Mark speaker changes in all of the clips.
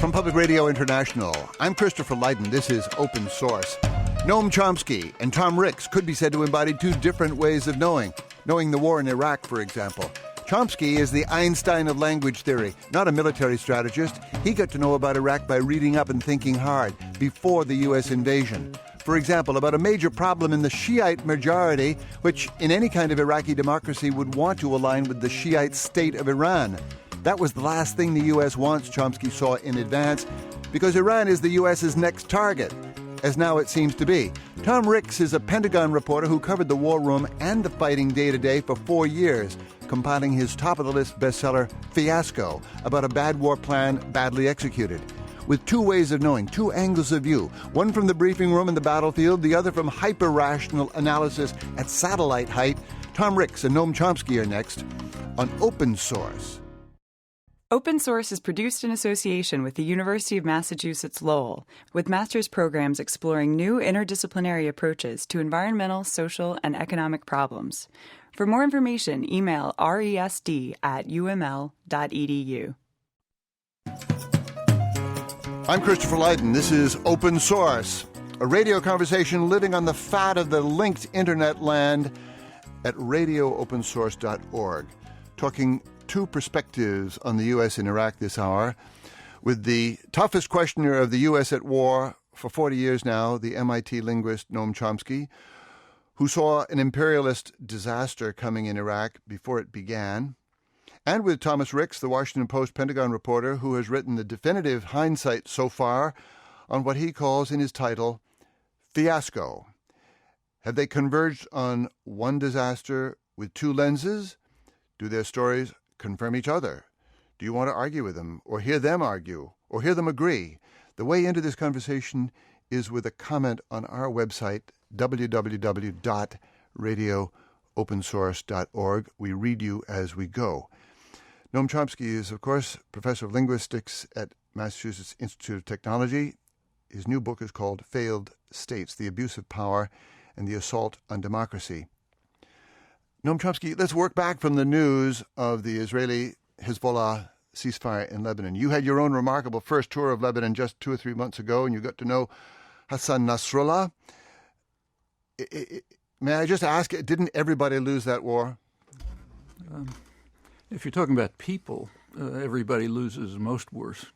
Speaker 1: From Public Radio International, I'm Christopher Lydon. This is Open Source. Noam Chomsky and Tom Ricks could be said to embody two different ways of knowing the war in Iraq, for example. Chomsky is the Einstein of language theory, not a military strategist. He got to know about Iraq by reading up and thinking hard before the U.S. invasion. For example, about a major problem in the Shi'ite majority, which in any kind of Iraqi democracy would want to align with the Shi'ite state of Iran. That was the last thing the U.S. wants, Chomsky saw in advance, because Iran is the U.S.'s next target, as now it seems to be. Tom Ricks is a Pentagon reporter who covered the war room and the fighting day-to-day for 4 years, compiling his top-of-the-list bestseller, Fiasco, about a bad war plan badly executed. With two ways of knowing, two angles of view, one from the briefing room and the battlefield, the other from hyper-rational analysis at satellite height, Tom Ricks and Noam Chomsky are next on Open Source.
Speaker 2: Open Source is produced in association with the University of Massachusetts Lowell, with master's programs exploring new interdisciplinary approaches to environmental, social, and economic problems. For more information, email resd@uml.edu.
Speaker 1: I'm Christopher Lydon. This is Open Source, a radio conversation living on the fat of the linked internet land at radioopensource.org, talking two perspectives on the U.S. in Iraq this hour, with the toughest questioner of the U.S. at war for 40 years now, the MIT linguist Noam Chomsky, who saw an imperialist disaster coming in Iraq before it began, and with Thomas Ricks, the Washington Post Pentagon reporter, who has written the definitive hindsight so far on what he calls in his title, Fiasco. Have they converged on one disaster with two lenses? Do their stories confirm each other? Do you want to argue with them, or hear them argue, or hear them agree? The way into this conversation is with a comment on our website, www.radioopensource.org. We read you as we go. Noam Chomsky is, of course, professor of linguistics at Massachusetts Institute of Technology. His new book is called Failed States, The Abuse of Power and the Assault on Democracy. Noam Chomsky, let's work back from the news of the Israeli-Hezbollah ceasefire in Lebanon. You had your own remarkable first tour of Lebanon just 2 or 3 months ago, and you got to know Hassan Nasrallah. May I just ask, didn't everybody lose that war?
Speaker 3: If you're talking about people, everybody loses most wars.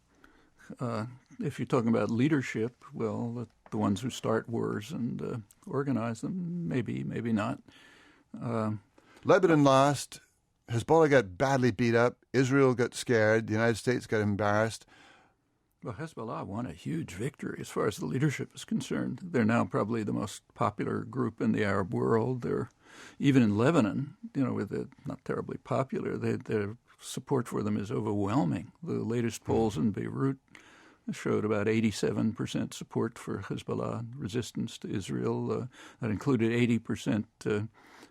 Speaker 3: If you're talking about leadership, well, the ones who start wars and organize them, maybe not.
Speaker 1: Lebanon lost, Hezbollah got badly beat up, Israel got scared, the United States got embarrassed.
Speaker 3: Well, Hezbollah won a huge victory as far as the leadership is concerned. They're now probably the most popular group in the Arab world. They're even in Lebanon, with it not terribly popular. Their support for them is overwhelming. The latest polls in Beirut showed about 87% support for Hezbollah resistance to Israel. That included 80%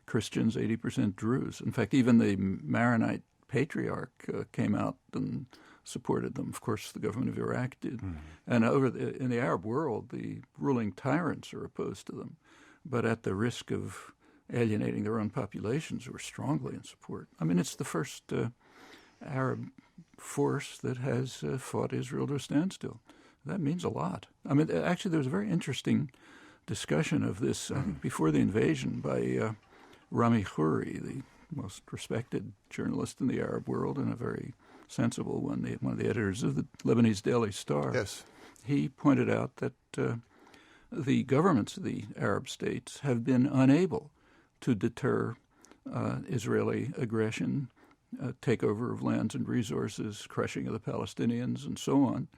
Speaker 3: Christians, 80% Druze. In fact, even the Maronite patriarch came out and supported them. Of course, the government of Iraq did. And in the Arab world, the ruling tyrants are opposed to them, but at the risk of alienating their own populations who are strongly in support. I mean, it's the first Arab force that has fought Israel to a standstill. That means a lot. I mean, actually, there was a very interesting discussion of this, I think, before the invasion by Rami Khouri, the most respected journalist in the Arab world and a very sensible one, one of the editors of the Lebanese Daily Star.
Speaker 1: Yes.
Speaker 3: He pointed out that the governments of the Arab states have been unable to deter Israeli aggression, takeover of lands and resources, crushing of the Palestinians, and so on.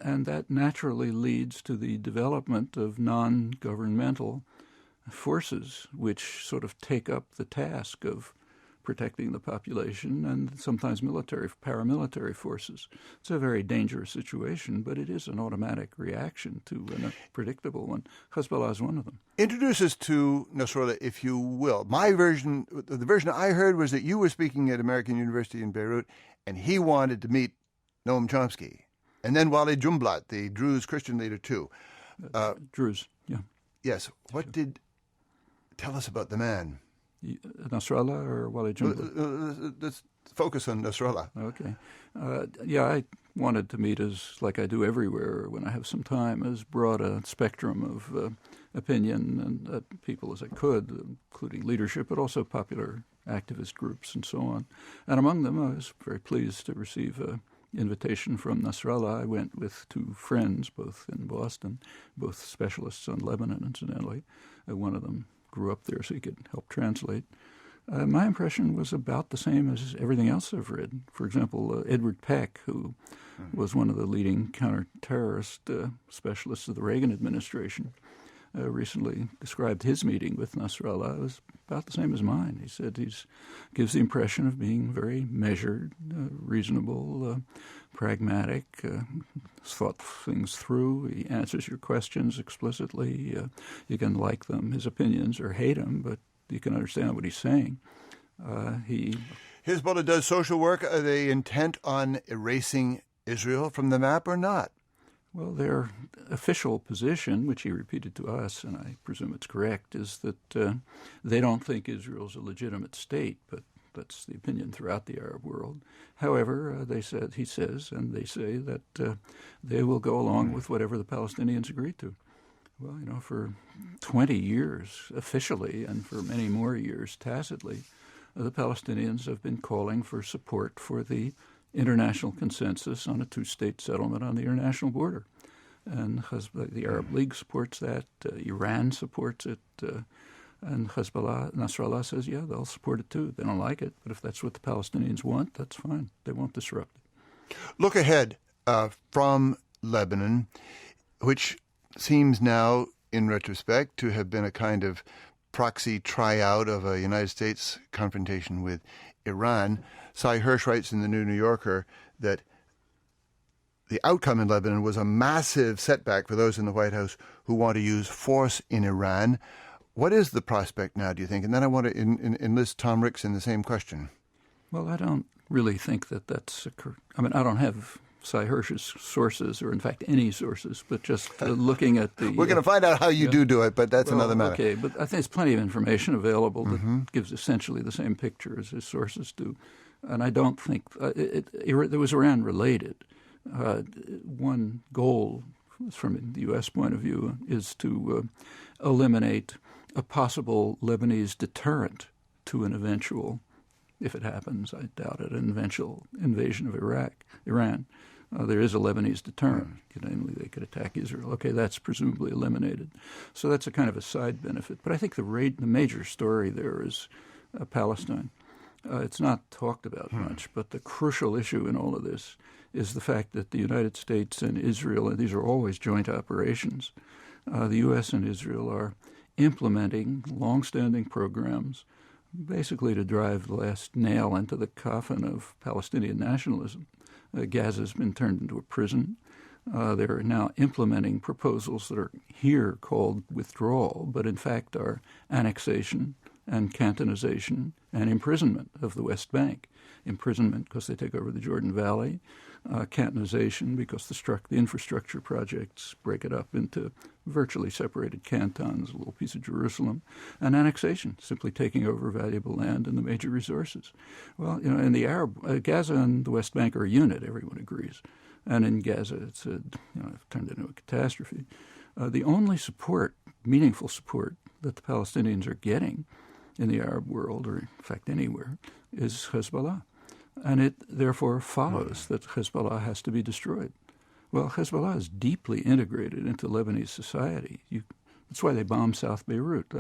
Speaker 3: And that naturally leads to the development of non-governmental forces which sort of take up the task of protecting the population, and sometimes military, paramilitary forces. It's a very dangerous situation, but it is an automatic reaction to a predictable one. Hezbollah is one of them.
Speaker 1: Introduce us to Nasrallah, if you will. My version, the version I heard was that you were speaking at American University in Beirut, and he wanted to meet Noam Chomsky. And then Walid Jumblat, the Druze Christian leader, too.
Speaker 3: Druze, yeah.
Speaker 1: Yes. Tell us about the man.
Speaker 3: Nasrallah or Walid Jumblat?
Speaker 1: focus on Nasrallah.
Speaker 3: Okay. I wanted to meet, as like I do everywhere when I have some time, as broad a spectrum of opinion and people as I could, including leadership, but also popular activist groups and so on. And among them, I was very pleased to receive an invitation from Nasrallah. I went with two friends, both in Boston, both specialists on Lebanon, incidentally. One of them grew up there, so he could help translate. My impression was about the same as everything else I've read. For example, Edward Peck, who was one of the leading counterterrorist specialists of the Reagan administration, recently described his meeting with Nasrallah as about the same as mine. He said he gives the impression of being very measured, reasonable, pragmatic, thought things through. He answers your questions explicitly. You can like them, his opinions, or hate him, but you can understand what he's saying.
Speaker 1: Hezbollah does social work. Are they intent on erasing Israel from the map or not?
Speaker 3: Well, their official position, which he repeated to us, and I presume it's correct, is that they don't think Israel's a legitimate state, but that's the opinion throughout the Arab world. However, they say that they will go along with whatever the Palestinians agree to. Well, for 20 years officially and for many more years tacitly, the Palestinians have been calling for support for the international consensus on a two-state settlement on the international border. And the Arab League supports that, Iran supports it, and Nasrallah says, yeah, they'll support it too. They don't like it, but if that's what the Palestinians want, that's fine. They won't disrupt it.
Speaker 1: Look ahead from Lebanon, which seems now, in retrospect, to have been a kind of proxy tryout of a United States confrontation with Iran. Cy Hirsch writes in the New Yorker that the outcome in Lebanon was a massive setback for those in the White House who want to use force in Iran. What is the prospect now, do you think? And then I want to enlist Tom Ricks in the same question.
Speaker 3: Well, I don't really think that's I don't have Cy Hirsch's sources, or in fact any sources, but just looking at the...
Speaker 1: We're going to find out how you do it, but that's another matter.
Speaker 3: Okay, but I think there's plenty of information available that gives essentially the same picture as his sources do. And I don't think it was Iran-related. One goal, from the U.S. point of view, is to eliminate a possible Lebanese deterrent to an eventual, if it happens, I doubt it, an eventual invasion of Iran. There is a Lebanese deterrent. Namely, they could attack Israel. Okay, that's presumably eliminated. So that's a kind of a side benefit. But I think the major story there is Palestine. It's not talked about much, but the crucial issue in all of this is the fact that the United States and Israel, and these are always joint operations, the U.S. and Israel are implementing long-standing programs basically to drive the last nail into the coffin of Palestinian nationalism. Gaza's been turned into a prison. They're now implementing proposals that are here called withdrawal, but in fact are annexation and cantonization and imprisonment of the West Bank. Imprisonment because they take over the Jordan Valley, cantonization because the infrastructure projects break it up into virtually separated cantons, a little piece of Jerusalem, and annexation, simply taking over valuable land and the major resources. Well, in the Gaza and the West Bank are a unit, everyone agrees. And in Gaza, it's turned into a catastrophe. The only support, meaningful support, that the Palestinians are getting in the Arab world, or in fact anywhere, is Hezbollah. And it therefore follows that Hezbollah has to be destroyed. Well, Hezbollah is deeply integrated into Lebanese society. That's why they bombed South Beirut.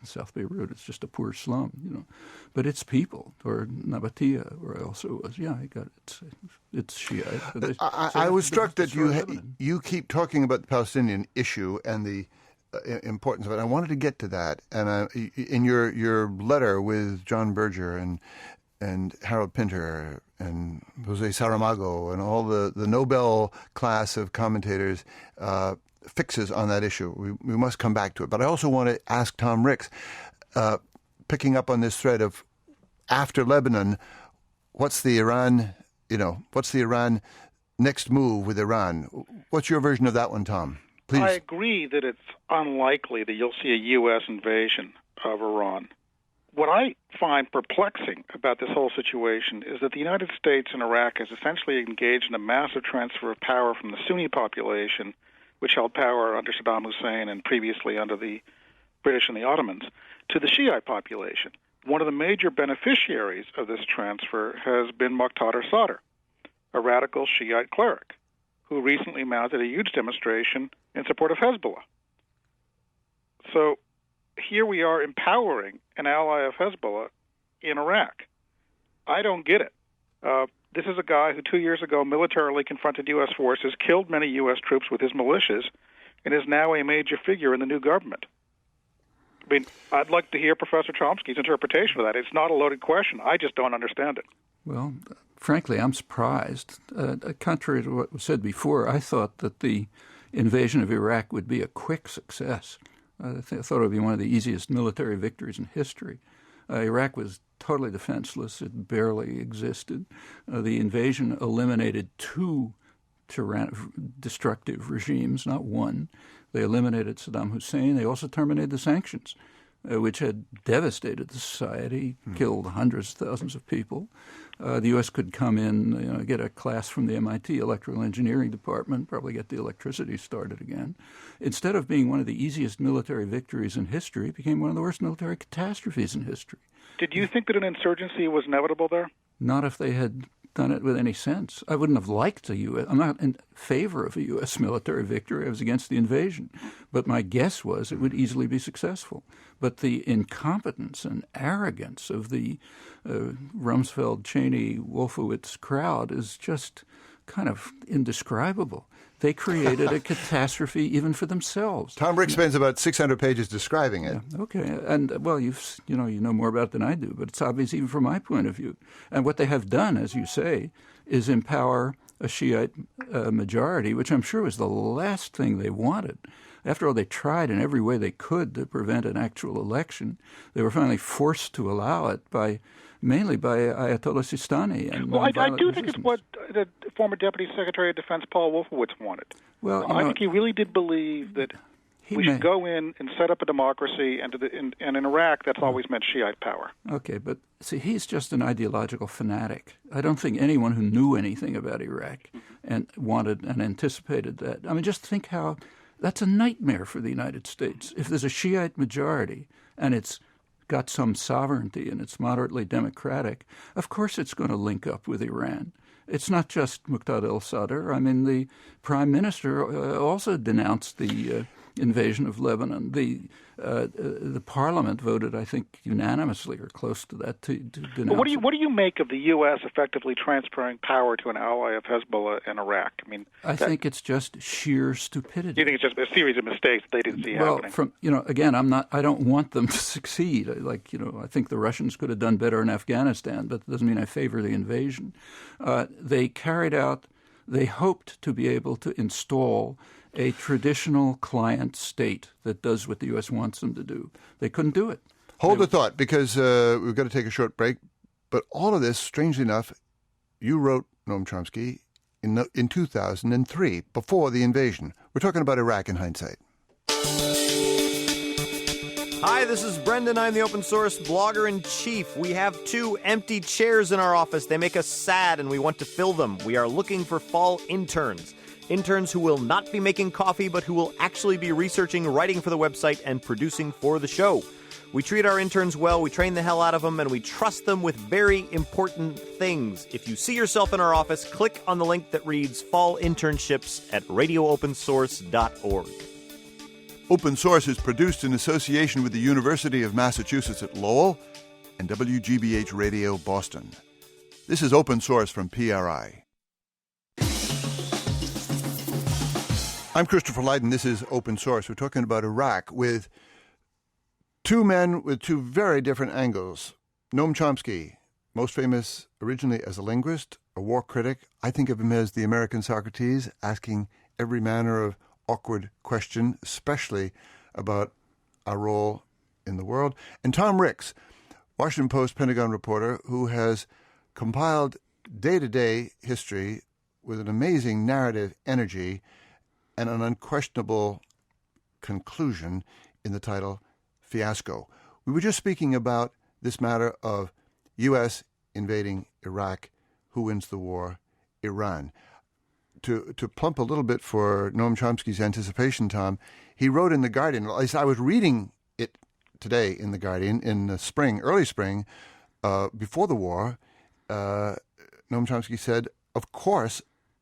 Speaker 3: South Beirut, it's just a poor slum, But it's people, or Nabatea, where I also was. Yeah, I got it. It's Shi'ite.
Speaker 1: I was struck that you keep talking about the Palestinian issue and the importance of it. I wanted to get to that. And in your letter with John Berger and Harold Pinter and Jose Saramago and all the Nobel class of commentators fixes on that issue. We must come back to it. But I also want to ask Tom Ricks, picking up on this thread of after Lebanon, what's the Iran next move with Iran? What's your version of that one, Tom? Please.
Speaker 4: I agree that it's unlikely that you'll see a U.S. invasion of Iran. what I find perplexing about this whole situation is that the United States and Iraq has essentially engaged in a massive transfer of power from the Sunni population, which held power under Saddam Hussein and previously under the British and the Ottomans, to the Shiite population. One of the major beneficiaries of this transfer has been Muqtada al-Sadr, a radical Shiite cleric, who recently mounted a huge demonstration in support of Hezbollah. So here we are empowering an ally of Hezbollah in Iraq. I don't get it. This is a guy who 2 years ago militarily confronted U.S. forces, killed many U.S. troops with his militias, and is now a major figure in the new government. I mean, I'd like to hear Professor Chomsky's interpretation of that. It's not a loaded question. I just don't understand it.
Speaker 3: Well, frankly, I'm surprised. Contrary to what was said before, I thought that the invasion of Iraq would be a quick success. I thought it would be one of the easiest military victories in history. Iraq was totally defenseless. It barely existed. The invasion eliminated two destructive regimes, not one. They eliminated Saddam Hussein. They also terminated the sanctions, which had devastated the society, killed hundreds of thousands of people. The U.S. could come in, get a class from the MIT Electrical Engineering Department, probably get the electricity started again. Instead of being one of the easiest military victories in history, it became one of the worst military catastrophes in history.
Speaker 4: Did you think that an insurgency was inevitable there?
Speaker 3: Not if they had done it with any sense. I wouldn't have liked a U.S. I'm not in favor of a U.S. military victory. I was against the invasion. But my guess was it would easily be successful. But the incompetence and arrogance of the Rumsfeld, Cheney, Wolfowitz crowd is just kind of indescribable. They created a catastrophe even for themselves.
Speaker 1: Tom Ricks spends about 600 pages describing it.
Speaker 3: Yeah, okay, and well, you know more about it than I do, but it's obvious even from my point of view. And what they have done, as you say, is empower a Shiite majority, which I'm sure was the last thing they wanted. After all, they tried in every way they could to prevent an actual election. They were finally forced to allow it mainly by Ayatollah Sistani. And
Speaker 4: well, I do think it's what the former Deputy Secretary of Defense Paul Wolfowitz wanted.
Speaker 3: Well,
Speaker 4: I think he really did believe that we should go in and set up a democracy, and in Iraq, that's always meant Shiite power.
Speaker 3: Okay, but see, he's just an ideological fanatic. I don't think anyone who knew anything about Iraq and wanted and anticipated that. I mean, just think how that's a nightmare for the United States. If there's a Shiite majority and it's got some sovereignty and it's moderately democratic, of course it's going to link up with Iran. It's not just Muqtada al-Sadr. I mean, the prime minister also denounced the invasion of Lebanon. The parliament voted, I think, unanimously or close to that to denounce.
Speaker 4: But what do you make of the U.S. effectively transferring power to an ally of Hezbollah in Iraq? I mean,
Speaker 3: I think it's just sheer stupidity.
Speaker 4: You think it's just a series of mistakes they didn't see happening?
Speaker 3: Again, I don't want them to succeed. I think the Russians could have done better in Afghanistan, but that doesn't mean I favor the invasion. They hoped to be able to install a traditional client state that does what the U.S. wants them to do. They couldn't do it.
Speaker 1: Hold the thought, because we've got to take a short break. But all of this, strangely enough, you wrote, Noam Chomsky, in 2003, before the invasion. We're talking about Iraq in hindsight.
Speaker 5: Hi, this is Brendan. I'm the open source blogger-in-chief. We have 2 empty chairs in our office. They make us sad, and we want to fill them. We are looking for fall interns. Interns who will not be making coffee, but who will actually be researching, writing for the website, and producing for the show. We treat our interns well, we train the hell out of them, and we trust them with very important things. If you see yourself in our office, click on the link that reads Fall Internships at radioopensource.org.
Speaker 1: Open Source is produced in association with the University of Massachusetts at Lowell and WGBH Radio Boston. This is Open Source from PRI. I'm Christopher Lydon. This is Open Source. We're talking about Iraq with 2 men with 2 very different angles. Noam Chomsky, most famous originally as a linguist, a war critic. I think of him as the American Socrates, asking every manner of awkward question, especially about our role in the world. And Tom Ricks, Washington Post Pentagon reporter, who has compiled day-to-day history with an amazing narrative energy and an unquestionable conclusion in the title, Fiasco. We were just speaking about this matter of U.S. invading Iraq, who wins the war? Iran. To plump a little bit for Noam Chomsky's anticipation, Tom, he wrote in The Guardian, at least I was reading it today in The Guardian, in the spring, early spring, before the war, Noam Chomsky said, of course,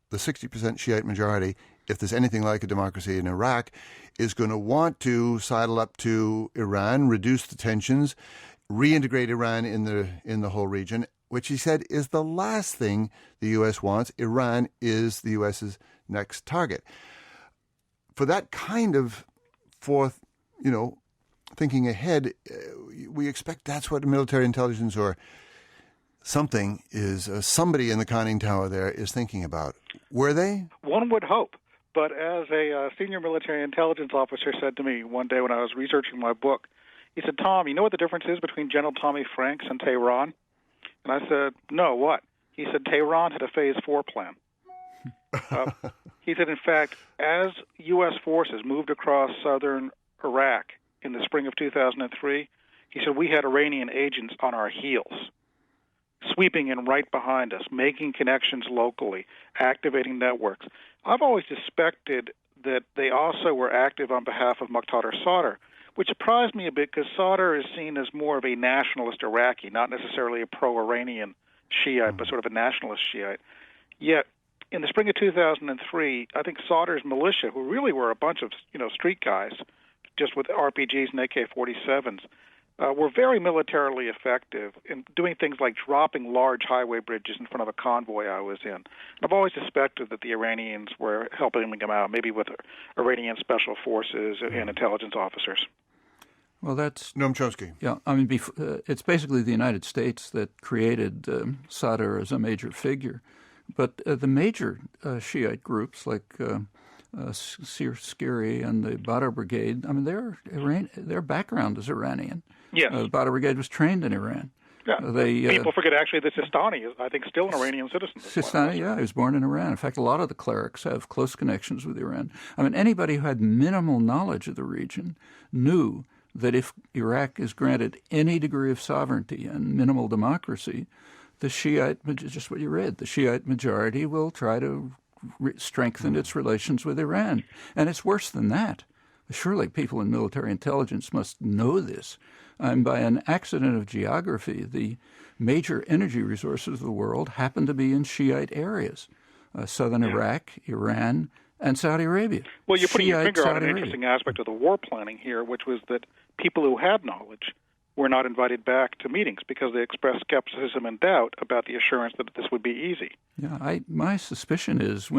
Speaker 1: the 60% Shiite majority, if there's anything like a democracy in Iraq, is going to want to sidle up to Iran, reduce the tensions, reintegrate Iran in the whole region, which he said is the last thing the U.S. wants. Iran is the U.S.'s next target. For that kind of thinking ahead, we expect that's what military intelligence or something is, somebody in the conning tower there is thinking about. Were they?
Speaker 4: One would hope. But as a senior military intelligence officer said to me one day when I was researching my book, he said, Tom, you know what the difference is between General Tommy Franks and Tehran? And I said, no, what? He said, Tehran had a Phase 4 plan. He said, in fact, as U.S. forces moved across southern Iraq in the spring of 2003, he said, we had Iranian agents on our heels, sweeping in right behind us, making connections locally, activating networks. I've always suspected that they also were active on behalf of Muqtada al-Sadr, which surprised me a bit because Sadr is seen as more of a nationalist Iraqi, not necessarily a pro-Iranian Shiite, but sort of a nationalist Shiite. Yet, in the spring of 2003, I think Sadr's militia, who really were a bunch of street guys, just with RPGs and AK-47s, were very militarily effective in doing things like dropping large highway bridges in front of a convoy I was in. I've always suspected that the Iranians were helping them out, maybe with Iranian special forces and intelligence officers.
Speaker 3: Well, that's
Speaker 1: Noam Chomsky.
Speaker 3: Yeah, I mean, it's basically the United States that created Sadr as a major figure. But the major Shiite groups like Skiri and the Badr Brigade, I mean, their background is Iranian.
Speaker 4: Yes.
Speaker 3: The Badr Brigade was trained in Iran.
Speaker 4: Yeah. People forget actually that Sistani is, I think, still an Iranian citizen.
Speaker 3: Sistani, yeah, he was born in Iran. In fact, a lot of the clerics have close connections with Iran. I mean, anybody who had minimal knowledge of the region knew that if Iraq is granted any degree of sovereignty and minimal democracy, the Shiite, just what you read, the Shiite majority will try to strengthen its relations with Iran. And it's worse than that. Surely people in military intelligence must know this. By an accident of geography, the major energy resources of the world happen to be in Shiite areas, southern Iraq, Iran, and Saudi Arabia.
Speaker 4: Well, you're putting your finger on an
Speaker 3: Saudi
Speaker 4: interesting
Speaker 3: Arabia.
Speaker 4: aspect of the war planning here, which was that people who had knowledge were not invited back to meetings because they expressed skepticism and doubt about the assurance that this would be easy.
Speaker 3: Yeah, my suspicion is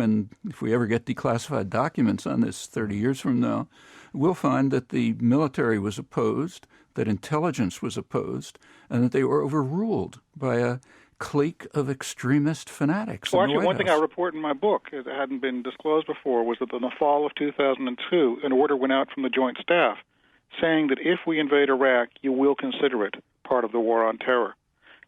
Speaker 3: if we ever get declassified documents on this 30 years from now, we'll find that the military was opposed, that intelligence was opposed, and that they were overruled by a clique of extremist fanatics.
Speaker 4: Well, actually, one thing I report in my book, it hadn't been disclosed before, was that in the fall of 2002, an order went out from the Joint Staff saying that if we invade Iraq, you will consider it part of the war on terror.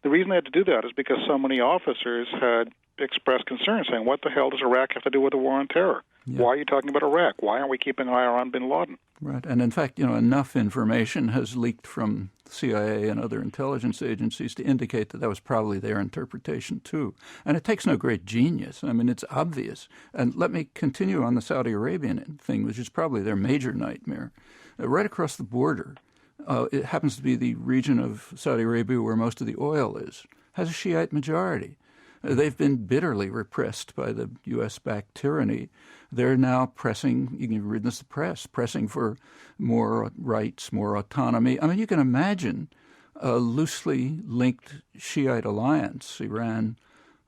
Speaker 4: The reason they had to do that is because so many officers had expressed concern, saying, what the hell does Iraq have to do with the war on terror? Yeah. Why are you talking about Iraq? Why aren't we keeping an eye on bin Laden?
Speaker 3: Right. And in fact, enough information has leaked from CIA and other intelligence agencies to indicate that was probably their interpretation, too. And it takes no great genius. I mean, it's obvious. And let me continue on the Saudi Arabian thing, which is probably their major nightmare. Right across the border, it happens to be the region of Saudi Arabia where most of the oil is, has a Shiite majority. They've been bitterly repressed by the U.S.-backed tyranny. They're now pressing, you can read this in the press, pressing for more rights, more autonomy. I mean, you can imagine a loosely linked Shiite alliance, Iran,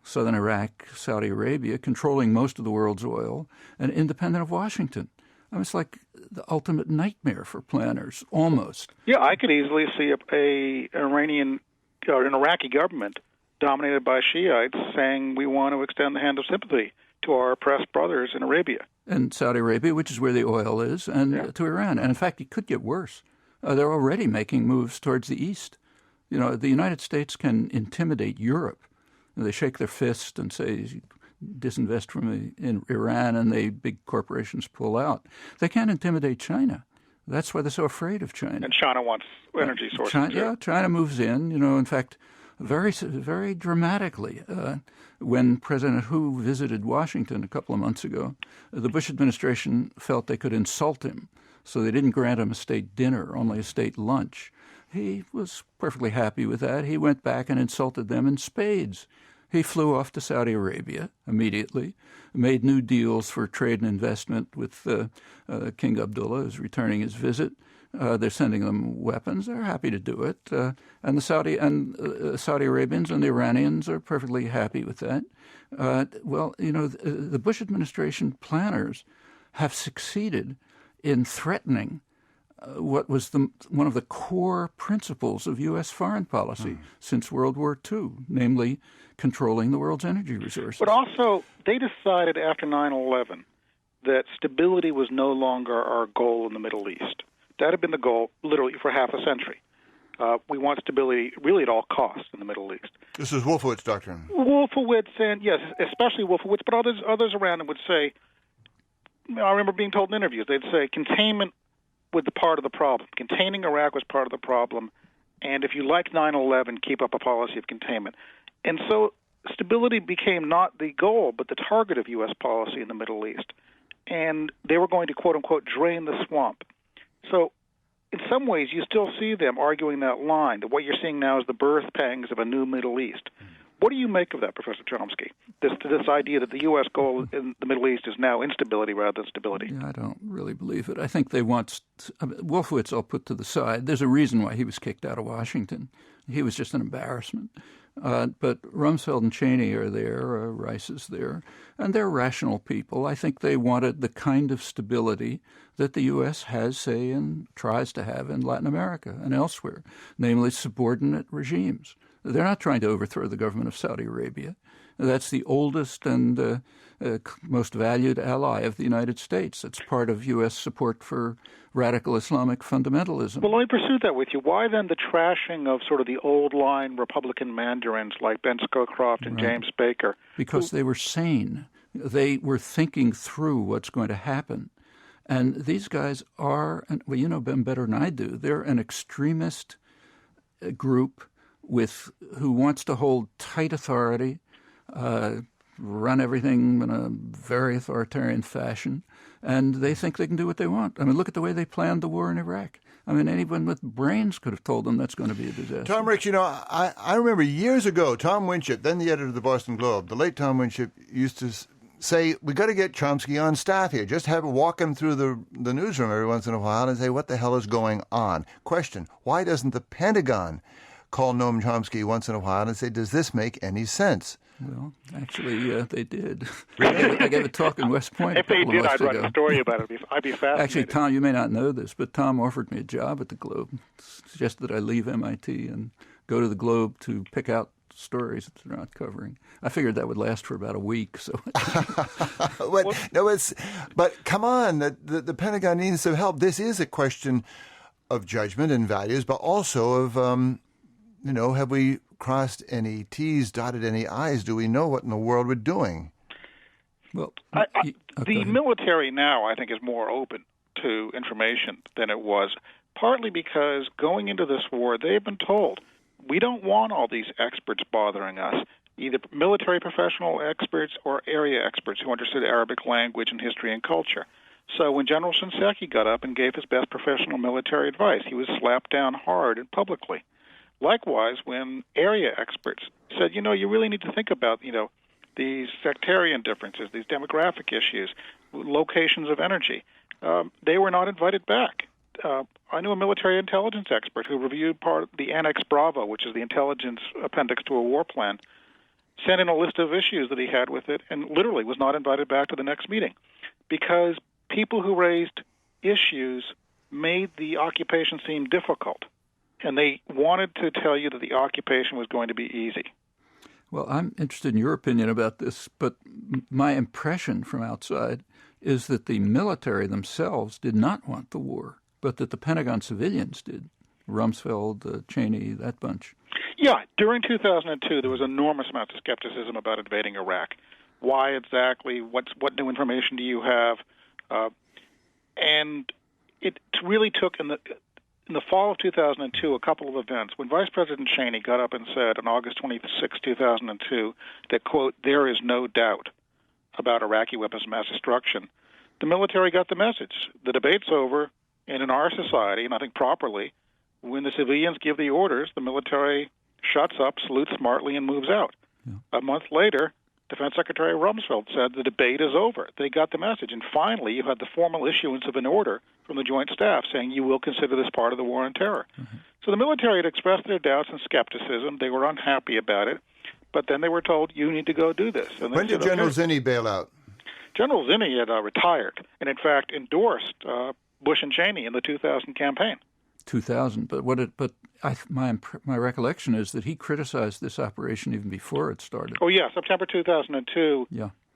Speaker 3: southern Iraq, Saudi Arabia, controlling most of the world's oil and independent of Washington. I mean, it's like the ultimate nightmare for planners, almost.
Speaker 4: Yeah, I could easily see an Iraqi government dominated by Shiites saying we want to extend the hand of sympathy to our oppressed brothers in Arabia.
Speaker 3: And Saudi Arabia, which is where the oil is, and to Iran. And in fact, it could get worse. They're already making moves towards the east. The United States can intimidate Europe. They shake their fist and say, disinvest from in Iran, and the big corporations pull out. They can't intimidate China. That's why they're so afraid of China.
Speaker 4: And China wants energy sources.
Speaker 3: China moves in. In fact, very, very dramatically. When President Hu visited Washington a couple of months ago, the Bush administration felt they could insult him, so they didn't grant him a state dinner, only a state lunch. He was perfectly happy with that. He went back and insulted them in spades. He flew off to Saudi Arabia immediately, made new deals for trade and investment with King Abdullah, who's returning his visit. They're sending them weapons. They're happy to do it. And the Saudi Arabians and the Iranians are perfectly happy with that. The Bush administration planners have succeeded in threatening what was one of the core principles of U.S. foreign policy since World War II, namely controlling the world's energy resources.
Speaker 4: But also, they decided after 9/11 that stability was no longer our goal in the Middle East. That had been the goal literally for half a century. We want stability really at all costs in the Middle East.
Speaker 1: This is Wolfowitz doctrine.
Speaker 4: Wolfowitz, and yes, especially Wolfowitz, but others around him would say, I remember being told in interviews, they'd say containment was the part of the problem. Containing Iraq was part of the problem, and if you liked 9/11, keep up a policy of containment. And so stability became not the goal, but the target of U.S. policy in the Middle East. And they were going to, quote-unquote, drain the swamp. So in some ways, you still see them arguing that line, that what you're seeing now is the birth pangs of a new Middle East. What do you make of that, Professor Chomsky, this idea that the U.S. goal in the Middle East is now instability rather than stability?
Speaker 3: Yeah, I don't really believe it. I think they want Wolfowitz I'll put to the side. There's a reason why he was kicked out of Washington. He was just an embarrassment. But Rumsfeld and Cheney are there, Rice is there, and they're rational people. I think they wanted the kind of stability that the U.S. has, say, and tries to have in Latin America and elsewhere, namely subordinate regimes. They're not trying to overthrow the government of Saudi Arabia. That's the oldest and most valued ally of the United States. It's part of U.S. support for radical Islamic fundamentalism.
Speaker 4: Well, let me pursue that with you. Why then the trashing of sort of the old line Republican mandarins like Ben Scowcroft and James Baker?
Speaker 3: Because they were sane. They were thinking through what's going to happen. And these guys are, well, you know them better than I do, they're an extremist group who wants to hold tight authority, run everything in a very authoritarian fashion, and they think they can do what they want. I mean, look at the way they planned the war in Iraq. I mean, anyone with brains could have told them that's going to be a disaster.
Speaker 1: Tom Ricks, I remember years ago, Tom Winship, then the editor of the Boston Globe, the late Tom Winship used to say, we got to get Chomsky on staff here. Just walk him through the newsroom every once in a while and say, what the hell is going on? Question, why doesn't the Pentagon call Noam Chomsky once in a while and say, does this make any sense?
Speaker 3: Well, actually, they did. I gave a talk in West Point.
Speaker 4: If they did, I'd write a story about it. I'd be fascinated.
Speaker 3: Actually, Tom, you may not know this, but Tom offered me a job at the Globe, suggested that I leave MIT and go to the Globe to pick out stories that they're not covering. I figured that would last for about a week. So,
Speaker 1: but come on, the Pentagon needs some help. This is a question of judgment and values, but also of have we crossed any T's, dotted any I's? Do we know what in the world we're doing?
Speaker 3: Well,
Speaker 4: the military now, I think, is more open to information than it was, partly because going into this war, they've been told, we don't want all these experts bothering us, either military professional experts or area experts who understood Arabic language and history and culture. So when General Shinseki got up and gave his best professional military advice, he was slapped down hard and publicly. Likewise, when area experts said, you really need to think about, these sectarian differences, these demographic issues, locations of energy, they were not invited back. I knew a military intelligence expert who reviewed part of the Annex Bravo, which is the intelligence appendix to a war plan, sent in a list of issues that he had with it, and literally was not invited back to the next meeting because people who raised issues made the occupation seem difficult. And they wanted to tell you that the occupation was going to be easy.
Speaker 3: Well, I'm interested in your opinion about this, but my impression from outside is that the military themselves did not want the war, but that the Pentagon civilians did. Rumsfeld, Cheney, that bunch.
Speaker 4: Yeah, during 2002, there was enormous amounts of skepticism about invading Iraq. Why exactly? What new information do you have? And it really took in the fall of 2002 a couple of events when Vice President Cheney got up and said on August 26, 2002, that, quote, there is no doubt about Iraqi weapons of mass destruction. The military got the message. The debate's over, and in our society, and I think properly, when the civilians give the orders, the military shuts up, salutes smartly, and moves out. Yeah. A month later, Defense Secretary Rumsfeld said the debate is over. They got the message. And finally, you had the formal issuance of an order from the Joint Staff saying you will consider this part of the war on terror. Mm-hmm. So the military had expressed their doubts and skepticism. They were unhappy about it. But then they were told, you need to go do this. And
Speaker 1: when did General Zinni bail out?
Speaker 4: General Zinni had retired and, in fact, endorsed Bush and Cheney in the 2000 campaign.
Speaker 3: 2000, my recollection is that he criticized this operation even before it started.
Speaker 4: Oh, yeah, September 2002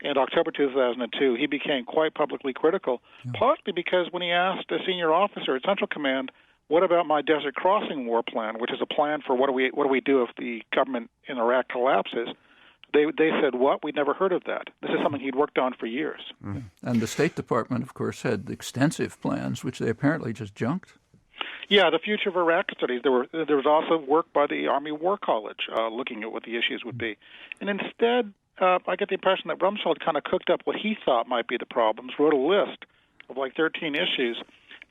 Speaker 4: and October 2002, he became quite publicly critical, partly because when he asked a senior officer at Central Command, what about my Desert Crossing war plan, which is a plan for what do we do if the government in Iraq collapses, they said, what? We'd never heard of that. This is something he'd worked on for years.
Speaker 3: Mm. And the State Department, of course, had extensive plans, which they apparently just junked.
Speaker 4: Yeah, the future of Iraq studies. There was also work by the Army War College looking at what the issues would be. And instead, I get the impression that Rumsfeld kind of cooked up what he thought might be the problems, wrote a list of like 13 issues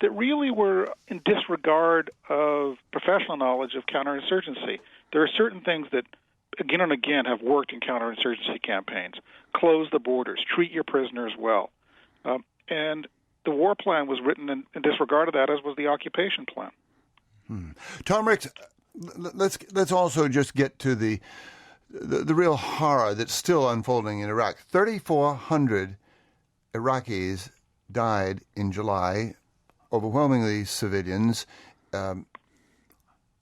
Speaker 4: that really were in disregard of professional knowledge of counterinsurgency. There are certain things that, again and again, have worked in counterinsurgency campaigns. Close the borders, treat your prisoners well. And the war plan was written in disregard of that, as was the occupation plan.
Speaker 1: Tom Ricks, let's also just get to the real horror that's still unfolding in Iraq. 3,400 Iraqis died in July, overwhelmingly civilians. And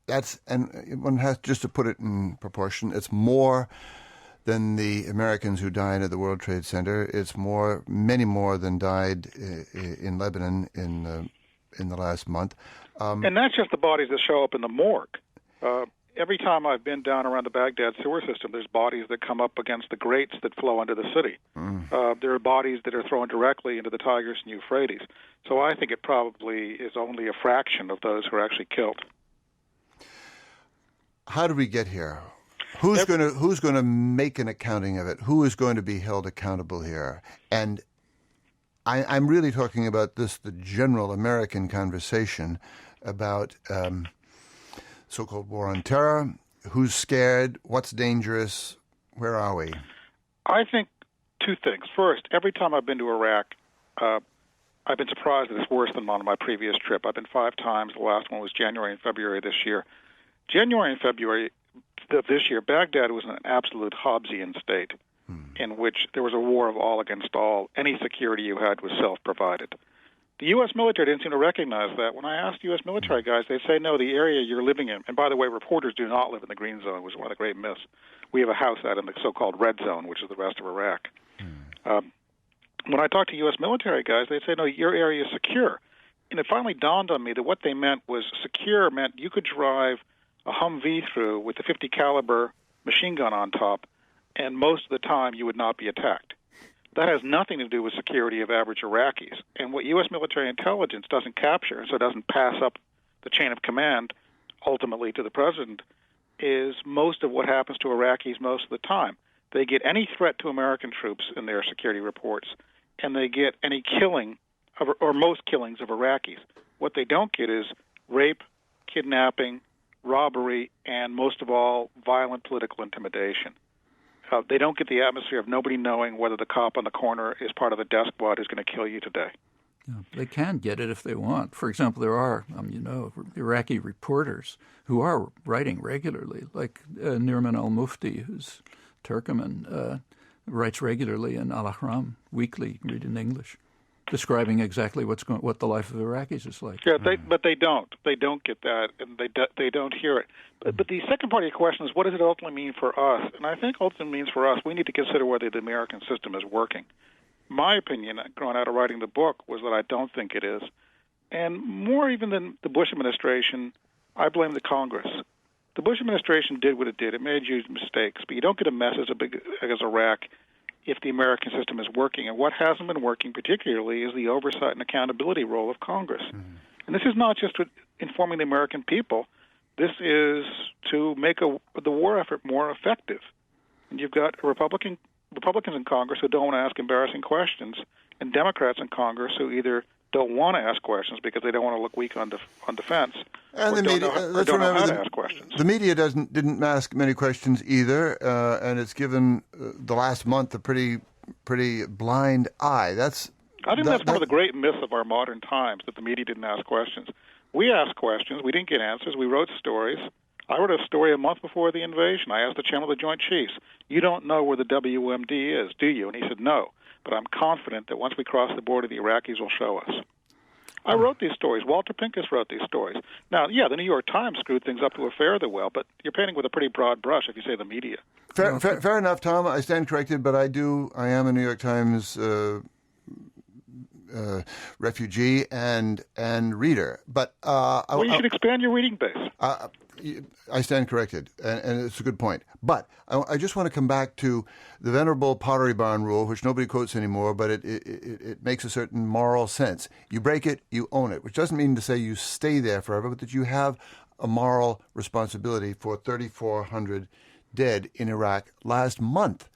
Speaker 1: one has just to put it in proportion. It's more than the Americans who died at the World Trade Center. It's many more than died in Lebanon in the last month.
Speaker 4: And that's just the bodies that show up in the morgue. Every time I've been down around the Baghdad sewer system, there's bodies that come up against the grates that flow into the city. There are bodies that are thrown directly into the Tigris and Euphrates. So I think it probably is only a fraction of those who are actually killed.
Speaker 1: How did we get here? Who's going to make an accounting of it? Who is going to be held accountable here? And I'm really talking about the general American conversation about so-called war on terror. Who's scared? What's dangerous? Where are we?
Speaker 4: I think two things. First, every time I've been to Iraq, I've been surprised that it's worse than on my previous trip. I've been 5 times. The last one was January and February this year. January and February of this year, Baghdad was an absolute Hobbesian state in which there was a war of all against all. Any security you had was self-provided. The U.S. military didn't seem to recognize that. When I asked U.S. military guys, they'd say, no, the area you're living in, and by the way, reporters do not live in the green zone, which is one of the great myths. We have a house out in the so-called red zone, which is the rest of Iraq. When I talked to U.S. military guys, they'd say, no, your area is secure. And it finally dawned on me that what they meant was secure meant you could drive a Humvee through with a .50 caliber machine gun on top, and most of the time you would not be attacked. That has nothing to do with security of average Iraqis. And what U.S. military intelligence doesn't capture, so it doesn't pass up the chain of command ultimately to the president, is most of what happens to Iraqis most of the time. They get any threat to American troops in their security reports, and they get any killing, or most killings of Iraqis. What they don't get is rape, kidnapping, robbery, and most of all, violent political intimidation. They don't get the atmosphere of nobody knowing whether the cop on the corner is part of a death squad who's going to kill you today.
Speaker 3: Yeah, they can get it if they want. For example, there are, Iraqi reporters who are writing regularly, like Nirman al-Mufti, who's Turkmen, writes regularly in Al-Ahram Weekly, read in English, describing exactly what the life of Iraqis is like.
Speaker 4: Yeah, but they don't. They don't get that, and they don't hear it. But the second part of your question is, what does it ultimately mean for us? And I think ultimately means for us, we need to consider whether the American system is working. My opinion, growing out of writing the book, was that I don't think it is. And more even than the Bush administration, I blame the Congress. The Bush administration did what it did. It made huge mistakes, but you don't get a mess as big as Iraq if the American system is working. And what hasn't been working particularly is the oversight and accountability role of Congress. And this is not just informing the American people. This is to make the war effort more effective. And you've got Republicans in Congress who don't want to ask embarrassing questions, and Democrats in Congress who either don't want to ask questions because they don't want to look weak on defense,
Speaker 1: and
Speaker 4: or
Speaker 1: the media,
Speaker 4: don't know how to ask questions.
Speaker 1: The media didn't ask many questions either, and it's given the last month a pretty blind eye. I think that's one of the great myths of our modern times, that the media didn't ask questions. We asked questions. We didn't get answers. We wrote stories. I wrote a story a month before the invasion. I asked the chairman of the Joint Chiefs, "You don't know where the WMD is, do you?" And he said, "No, but I'm confident that once we cross the border, the Iraqis will show us." I wrote these stories. Walter Pincus wrote these stories. Now, yeah, the New York Times screwed things up to a fare thee well, but you're painting with a pretty broad brush if you say the media. Fair enough, Tom. I stand corrected, but I am a New York Times refugee and reader. But
Speaker 4: you should expand your reading base.
Speaker 1: I stand corrected, and it's a good point. But I just want to come back to the venerable Pottery Barn rule, which nobody quotes anymore, but it makes a certain moral sense. You break it, you own it, which doesn't mean to say you stay there forever, but that you have a moral responsibility for 3,400 dead in Iraq last month.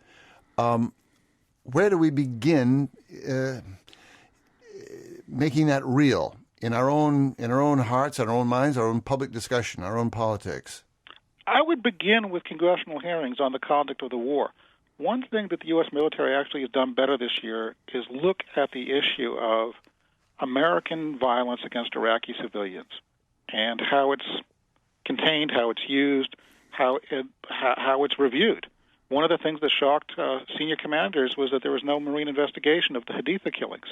Speaker 1: Where do we begin making that real in our own hearts, our own minds, our own public discussion, our own politics?
Speaker 4: I would begin with congressional hearings on the conduct of the war. One thing that the U.S. military actually has done better this year is look at the issue of American violence against Iraqi civilians and how it's contained, how it's used, how it's reviewed. One of the things that shocked senior commanders was that there was no Marine investigation of the Haditha killings.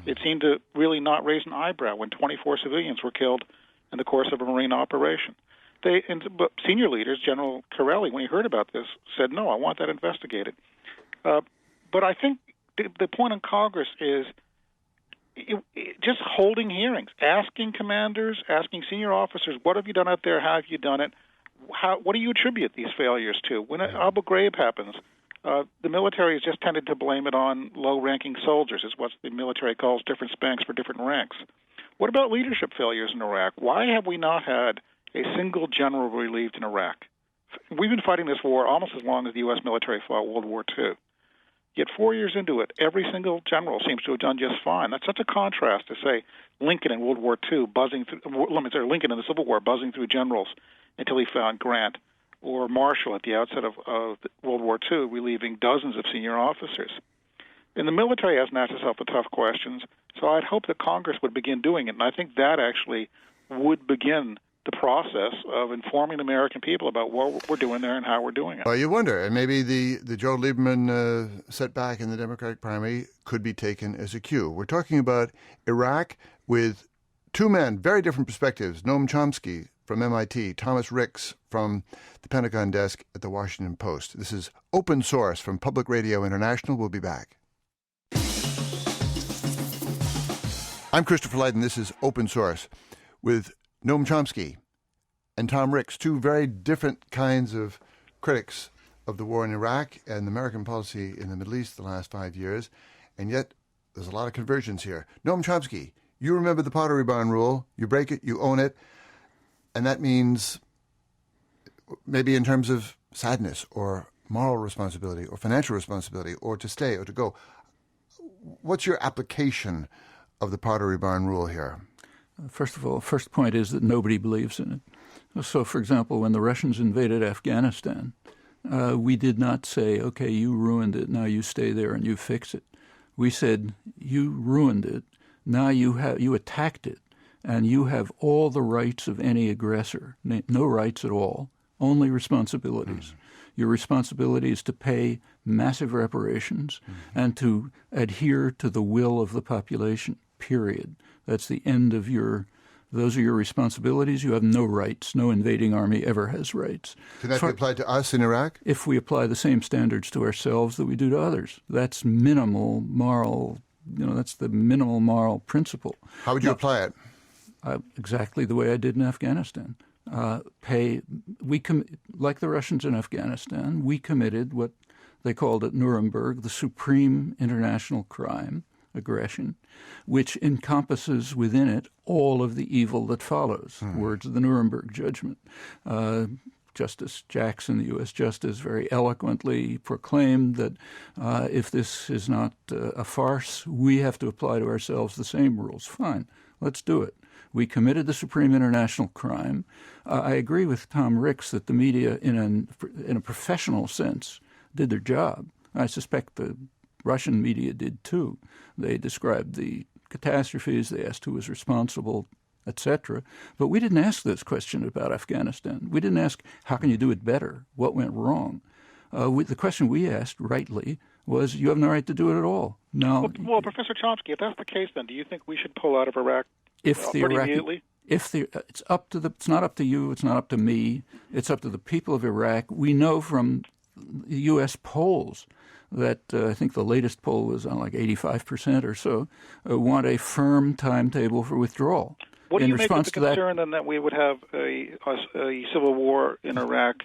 Speaker 4: It seemed to really not raise an eyebrow when 24 civilians were killed in the course of a Marine operation. But senior leaders, General Corelli, when he heard about this, said, "No, I want that investigated." But I think the point in Congress is just holding hearings, asking commanders, asking senior officers, what have you done out there? How have you done it? What do you attribute these failures to? When Abu Ghraib happens, the military has just tended to blame it on low-ranking soldiers. It's what the military calls different spanks for different ranks. What about leadership failures in Iraq? Why have we not had a single general relieved in Iraq? We've been fighting this war almost as long as the U.S. military fought World War II. Yet 4 years into it, every single general seems to have done just fine. That's such a contrast to, say, Lincoln in World War II Lincoln in the Civil War buzzing through generals until he found Grant, or Marshall at the outset of World War II relieving dozens of senior officers. And the military hasn't asked itself the tough questions, so I'd hope that Congress would begin doing it, and I think that actually would begin the process of informing the American people about what we're doing there and how we're doing it.
Speaker 1: Well, you wonder, and maybe the Joe Lieberman setback in the Democratic primary could be taken as a cue. We're talking about Iraq with two men, very different perspectives, Noam Chomsky from MIT, Thomas Ricks from the Pentagon desk at the Washington Post. This is Open Source from Public Radio International. We'll be back. I'm Christopher Lydon. This is Open Source with Noam Chomsky and Tom Ricks, two very different kinds of critics of the war in Iraq and American policy in the Middle East the last 5 years, and yet there's a lot of convergence here. Noam Chomsky, you remember the Pottery Barn rule. You break it, you own it, and that means maybe in terms of sadness or moral responsibility or financial responsibility or to stay or to go. What's your application of the Pottery Barn rule here?
Speaker 3: First of all, first point is that nobody believes in it. So, for example, when the Russians invaded Afghanistan, we did not say, okay, you ruined it, now you stay there and you fix it. We said, you ruined it, now you attacked it, and you have all the rights of any aggressor, no rights at all, only responsibilities. Your responsibility is to pay massive reparations and to adhere to the will of the population, period. That's the end of those are your responsibilities. You have no rights. No invading army ever has rights.
Speaker 1: Can that be applied to us in Iraq?
Speaker 3: If we apply the same standards to ourselves that we do to others. That's minimal moral, that's the minimal moral principle.
Speaker 1: How would you apply it?
Speaker 3: Exactly the way I did in Afghanistan. Like the Russians in Afghanistan, we committed what They called it Nuremberg, the supreme international crime, aggression, which encompasses within it all of the evil that follows. Words of the Nuremberg judgment. Justice Jackson, the U.S. Justice, very eloquently proclaimed that if this is not a farce, we have to apply to ourselves the same rules. Fine, let's do it. We committed the supreme international crime. I agree with Tom Ricks that the media, in a professional sense, did their job. I suspect the Russian media did too. They described the catastrophes, they asked who was responsible, etc. But we didn't ask this question about Afghanistan. We didn't ask, how can you do it better? What went wrong? The question we asked, rightly, was, you have no right to do it at all. Now,
Speaker 4: well, Professor Chomsky, if that's the case, then do you think we should pull out of Iraq immediately?
Speaker 3: It's not up to you, it's not up to me, it's up to the people of Iraq. We know from U.S. polls that I think the latest poll was on like 85% or so, want a firm timetable for withdrawal.
Speaker 4: What do you make of the concern then that we would have a civil war in Iraq,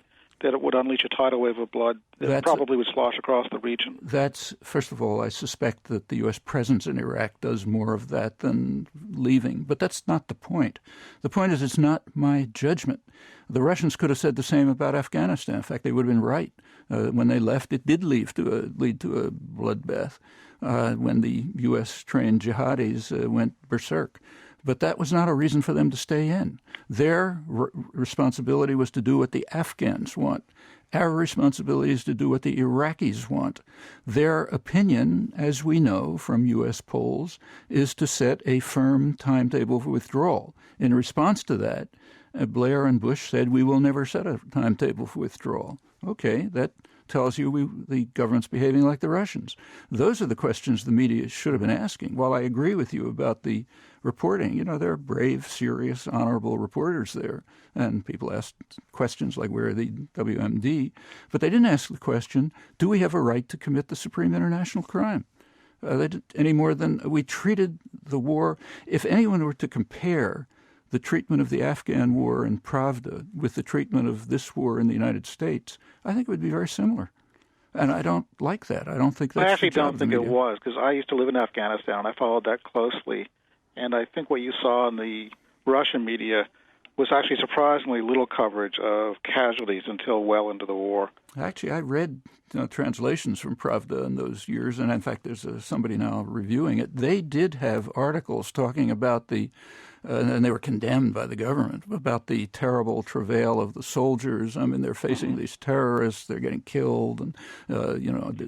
Speaker 4: that it would unleash a tidal wave of blood that probably would slosh across the region?
Speaker 3: That's, first of all, I suspect that the U.S. presence in Iraq does more of that than leaving. But that's not the point. The point is, it's not my judgment. The Russians could have said the same about Afghanistan. In fact, they would have been right. When they left, it did lead to a bloodbath when the U.S.-trained jihadis went berserk. But that was not a reason for them to stay in. Their responsibility was to do what the Afghans want. Our responsibility is to do what the Iraqis want. Their opinion, as we know from U.S. polls, is to set a firm timetable for withdrawal. In response to that, Blair and Bush said, we will never set a timetable for withdrawal. Okay, that tells you the government's behaving like the Russians. Those are the questions the media should have been asking. While I agree with you about the reporting, there are brave, serious, honorable reporters there, and people asked questions like, where are the WMD? But they didn't ask the question, do we have a right to commit the supreme international crime? Any more than we treated the war. If anyone were to compare the treatment of the Afghan war in Pravda with the treatment of this war in the United States, I think it would be very similar. And I don't like that. I don't think that's
Speaker 4: I actually
Speaker 3: the job
Speaker 4: don't
Speaker 3: of the
Speaker 4: think it
Speaker 3: media.
Speaker 4: was, because I used to live in Afghanistan. I followed that closely. And I think what you saw in the Russian media was actually surprisingly little coverage of casualties until well into the war.
Speaker 3: Actually, I read translations from Pravda in those years, and in fact, there's somebody now reviewing it. They did have articles talking about and they were condemned by the government, about the terrible travail of the soldiers. I mean, they're facing these terrorists, they're getting killed, and,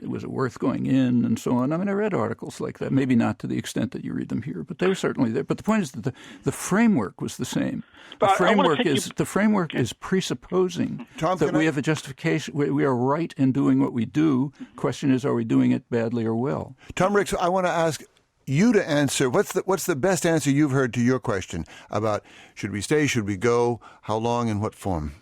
Speaker 3: was it worth going in, and so on. I mean, I read articles like that, maybe not to the extent that you read them here, but they were certainly there. But the point is that the framework was the same. The framework is presupposing that we have a justification, we are right in doing what we do. Question is, are we doing it badly or well?
Speaker 1: Tom Ricks, I want to ask you to answer. What's the best answer you've heard to your question about should we stay, should we go, how long, and what form?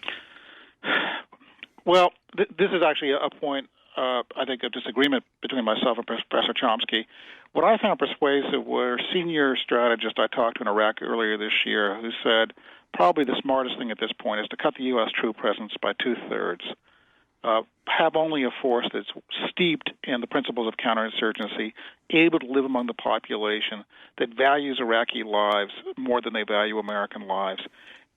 Speaker 4: Well, this is actually a point, I think, of disagreement between myself and Professor Chomsky. What I found persuasive were senior strategists I talked to in Iraq earlier this year who said probably the smartest thing at this point is to cut the U.S. troop presence by 2/3. Have only a force that's steeped in the principles of counterinsurgency, able to live among the population, that values Iraqi lives more than they value American lives.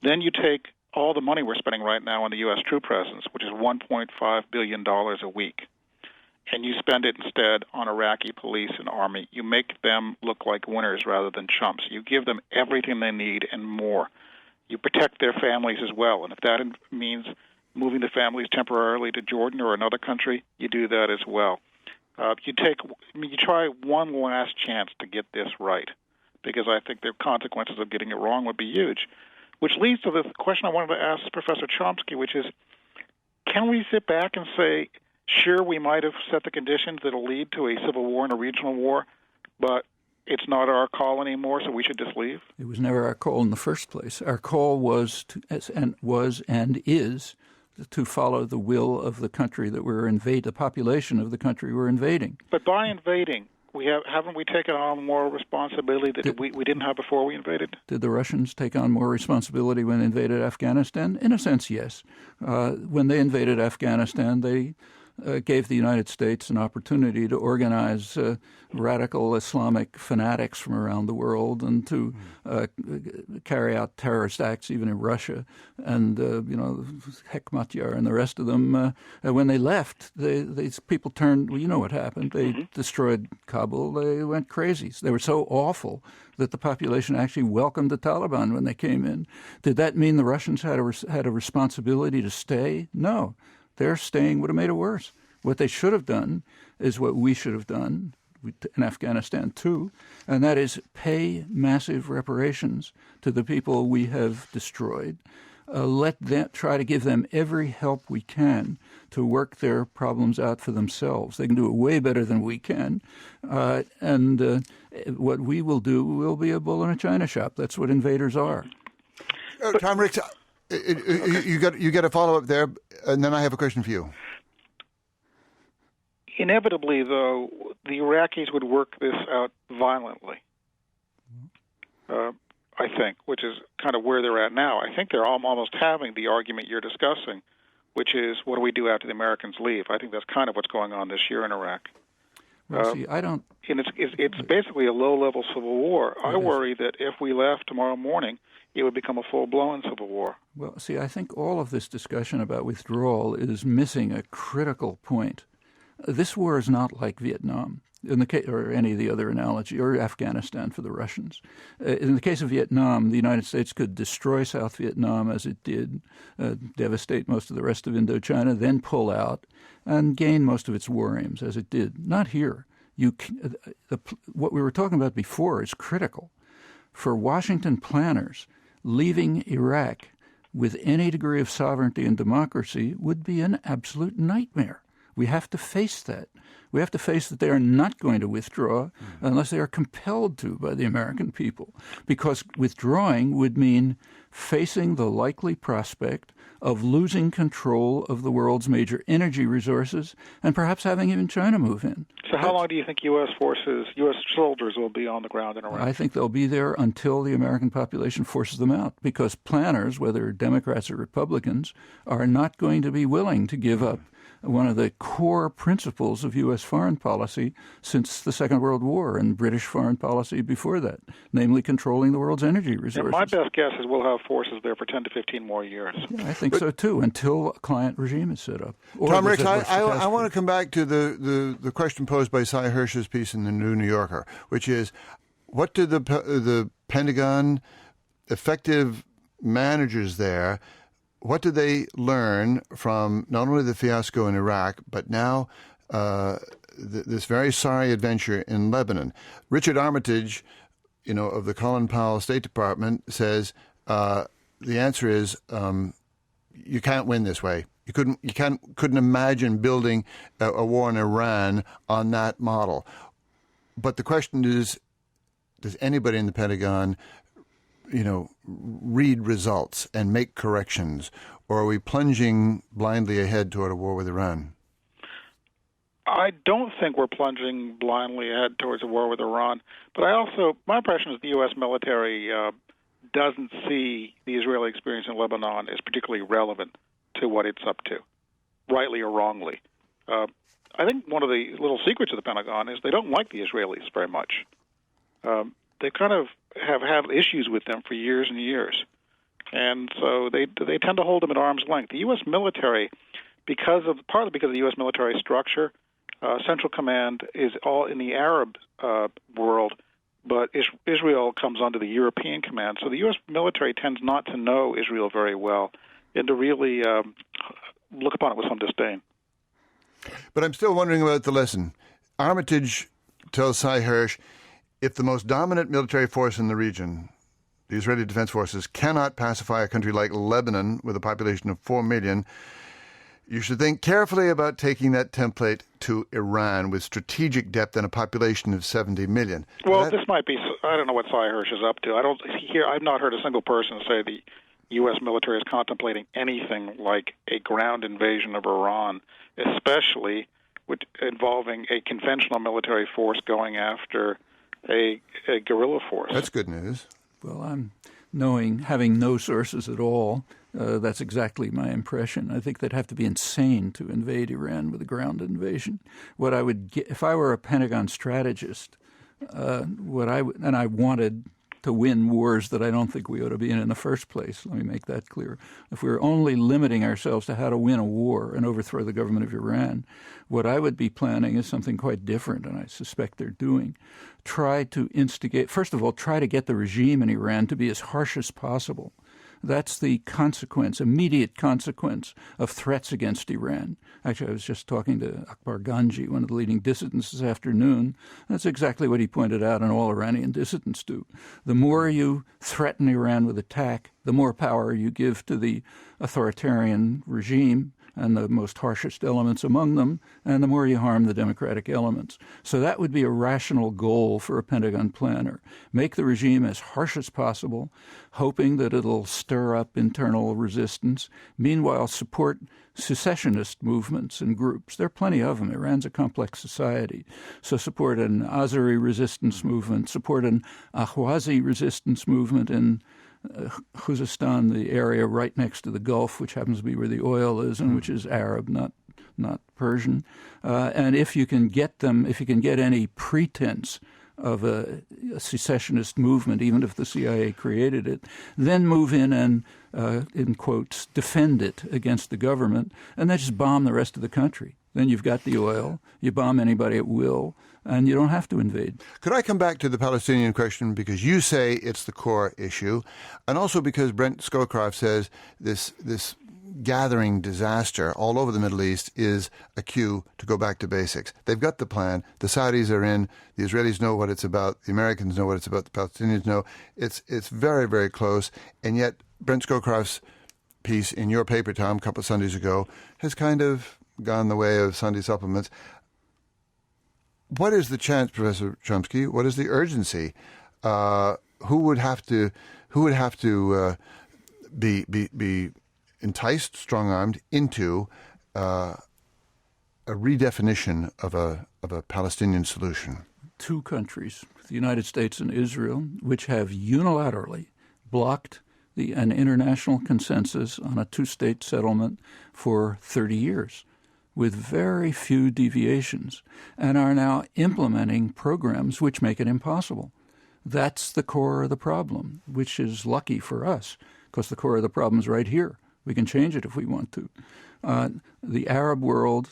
Speaker 4: Then you take all the money we're spending right now on the U.S. troop presence, which is $1.5 billion a week, and you spend it instead on Iraqi police and army. You make them look like winners rather than chumps. You give them everything they need and more. You protect their families as well, and if that means moving the families temporarily to Jordan or another country, you do that as well. You try one last chance to get this right, because I think the consequences of getting it wrong would be huge. Which leads to the question I wanted to ask Professor Chomsky, which is, can we sit back and say, sure, we might have set the conditions that will lead to a civil war and a regional war, but it's not our call anymore, so we should just leave?
Speaker 3: It was never our call in the first place. Our call was and is to follow the will of the country that we're invading, the population of the country we're invading.
Speaker 4: But by invading, haven't we taken on more responsibility that we didn't have before we invaded?
Speaker 3: Did the Russians take on more responsibility when they invaded Afghanistan? In a sense, yes. When they invaded Afghanistan, they gave the United States an opportunity to organize radical Islamic fanatics from around the world and to carry out terrorist acts even in Russia. And, Hekmatyar and the rest of them, when they left, these people turned, well, you know what happened. They destroyed Kabul. They went crazy. They were so awful that the population actually welcomed the Taliban when they came in. Did that mean the Russians had a responsibility to stay? No. Their staying would have made it worse. What they should have done is what we should have done in Afghanistan too, and that is pay massive reparations to the people we have destroyed. Let them try to give them every help we can to work their problems out for themselves. They can do it way better than we can. And what we will do will be a bull in a china shop. That's what invaders are.
Speaker 1: Tom Ricks, you got a follow-up there, and then I have a question for you.
Speaker 4: Inevitably, though, the Iraqis would work this out violently, I think, which is kind of where they're at now. I think they're almost having the argument you're discussing, which is, what do we do after the Americans leave? I think that's kind of what's going on this year in Iraq.
Speaker 3: Well, see, I don't...
Speaker 4: And it's basically a low-level civil war. I worry that if we left tomorrow morning, it would become a full-blown civil war.
Speaker 3: Well, see, I think all of this discussion about withdrawal is missing a critical point. This war is not like Vietnam, in the case, or any of the other analogy, or Afghanistan for the Russians. In the case of Vietnam, the United States could destroy South Vietnam as it did, devastate most of the rest of Indochina, then pull out and gain most of its war aims as it did. Not here. What we were talking about before is critical. For Washington planners, leaving Iraq with any degree of sovereignty and democracy would be an absolute nightmare. We have to face that. We have to face that they are not going to withdraw unless they are compelled to by the American people, because withdrawing would mean facing the likely prospect of losing control of the world's major energy resources and perhaps having even China move in.
Speaker 4: So how long do you think U.S. soldiers will be on the ground in Iraq?
Speaker 3: I think they'll be there until the American population forces them out, because planners, whether Democrats or Republicans, are not going to be willing to give up one of the core principles of U.S. foreign policy since the Second World War and British foreign policy before that, namely controlling the world's energy resources.
Speaker 4: And my best guess is we'll have forces there for 10 to 15 more years.
Speaker 3: Yeah, I think so, too, until a client regime is set up.
Speaker 1: Tom Ricks, I want to come back to the question posed by Cy Hirsch's piece in the New Yorker, which is, what do the Pentagon effective managers there, what do they learn from not only the fiasco in Iraq, but now this very sorry adventure in Lebanon? Richard Armitage, of the Colin Powell State Department, says the answer is you can't win this way. You couldn't imagine building a war in Iran on that model. But the question is, does anybody in the Pentagon read results and make corrections, or are we plunging blindly ahead toward a war with Iran?
Speaker 4: I don't think we're plunging blindly ahead towards a war with Iran, but my impression is the U.S. military doesn't see the Israeli experience in Lebanon as particularly relevant to what it's up to, rightly or wrongly. I think one of the little secrets of the Pentagon is they don't like the Israelis very much. They kind of have had issues with them for years and years. And so they tend to hold them at arm's length. The U.S. military, partly because of the U.S. military structure, Central Command is all in the Arab world, but Israel comes under the European Command. So the U.S. military tends not to know Israel very well and to really look upon it with some disdain.
Speaker 1: But I'm still wondering about the lesson. Armitage tells Cy Hirsch, if the most dominant military force in the region, the Israeli Defense Forces, cannot pacify a country like Lebanon with a population of 4 million, you should think carefully about taking that template to Iran with strategic depth and a population of 70 million.
Speaker 4: Well, this might be, I don't know what Cy Hirsch is up to. I've not heard a single person say the U.S. military is contemplating anything like a ground invasion of Iran, especially involving a conventional military force going after a guerrilla force.
Speaker 1: That's good news.
Speaker 3: Well, having no sources at all, that's exactly my impression. I think they'd have to be insane to invade Iran with a ground invasion. What I would get, if I were a Pentagon strategist, and I wanted to win wars that I don't think we ought to be in the first place. Let me make that clear. If we were only limiting ourselves to how to win a war and overthrow the government of Iran, what I would be planning is something quite different, and I suspect they're doing. Try to instigate, first of all, try to get the regime in Iran to be as harsh as possible. That's the consequence, immediate consequence of threats against Iran. Actually, I was just talking to Akbar Ganji, one of the leading dissidents this afternoon. That's exactly what he pointed out, and all Iranian dissidents do. The more you threaten Iran with attack, the more power you give to the authoritarian regime and the most harshest elements among them, and the more you harm the democratic elements. So that would be a rational goal for a Pentagon planner. Make the regime as harsh as possible, hoping that it'll stir up internal resistance. Meanwhile, support secessionist movements and groups. There are plenty of them. Iran's a complex society. So support an Azeri resistance movement, support an Ahwazi resistance movement in Khuzestan, the area right next to the Gulf, which happens to be where the oil is and which is Arab, not Persian. And if you can get any pretense of a secessionist movement, even if the CIA created it, then move in and, in quotes, defend it against the government, and then just bomb the rest of the country. Then you've got the oil, you bomb anybody at will, and you don't have to invade.
Speaker 1: Could I come back to the Palestinian question, because you say it's the core issue, and also because Brent Scowcroft says this gathering disaster all over the Middle East is a cue to go back to basics. They've got the plan. The Saudis are in. The Israelis know what it's about. The Americans know what it's about. The Palestinians know. It's very, very close. And yet Brent Scowcroft's piece in your paper, Tom, a couple of Sundays ago, has kind of gone the way of Sunday supplements. What is the chance, Professor Chomsky? What is the urgency? Who would have to be enticed, strong-armed into a redefinition of a Palestinian solution?
Speaker 3: Two countries, the United States and Israel, which have unilaterally blocked an international consensus on a two-state settlement for 30 years, with very few deviations, and are now implementing programs which make it impossible. That's the core of the problem, which is lucky for us, because the core of the problem is right here. We can change it if we want to. The Arab world